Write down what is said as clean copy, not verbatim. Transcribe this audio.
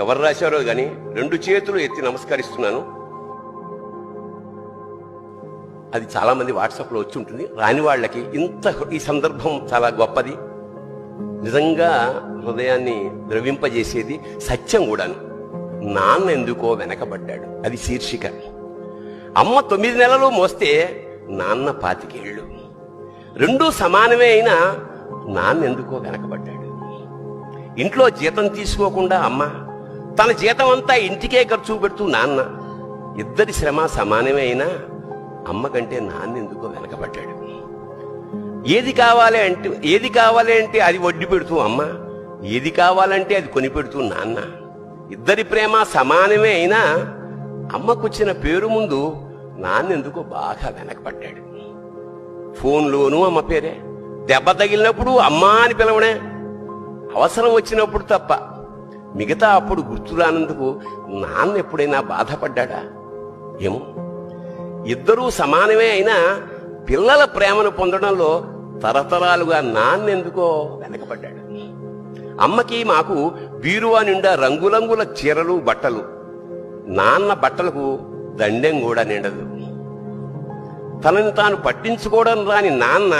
ఎవరు రాశారో గాని 2 చేతులు ఎత్తి నమస్కరిస్తున్నాను. అది చాలా మంది వాట్సాప్లో వచ్చి ఉంటుంది. రాని వాళ్ళకి ఈ సందర్భం చాలా గొప్పది, నిజంగా హృదయాన్ని ద్రవింపజేసేది, సత్యం కూడాను. నాన్న ఎందుకో వెనకబడ్డాడు, అది శీర్షిక. అమ్మ 9 నెలలు మోస్తే నాన్న 25 ఏళ్ళు. రెండూ సమానమే అయినా నాన్న ఎందుకో వెనకబడ్డాడు. ఇంట్లో జీతం తీసుకోకుండా అమ్మ, తన జీతం అంతా ఇంటికే ఖర్చు పెడుతూ నాన్న, ఇద్దరి శ్రమ సమానమే అయినా అమ్మ కంటే నాన్న ఎందుకో వెనకబడ్డాడు. ఏది కావాలి అంటే అది వడ్డీ పెడుతూ అమ్మ, ఏది కావాలంటే అది కొని పెడుతూ నాన్న, ఇద్దరి ప్రేమ సమానమే అయినా అమ్మకొచ్చిన పేరు ముందు నాన్న ఎందుకో బాగా వెనకబడ్డాడు. ఫోన్లోనూ అమ్మ పేరే, దెబ్బ తగిలినప్పుడు అమ్మా అని పిలవనే, అవసరం వచ్చినప్పుడు తప్ప మిగతా అప్పుడు గుర్తురానందుకు నాన్న ఎప్పుడైనా బాధపడ్డా ఏమో. ఇద్దరూ సమానమే అయినా పిల్లల ప్రేమను పొందడంలో తరతరాలుగా నాన్నెందుకో వెనకబడ్డాడు. అమ్మకి మాకు బీరువా నిండా రంగురంగుల చీరలు బట్టలు, నాన్న బట్టలకు దండెం కూడా నిండదు. తనని తాను పట్టించుకోవడం రాని నాన్న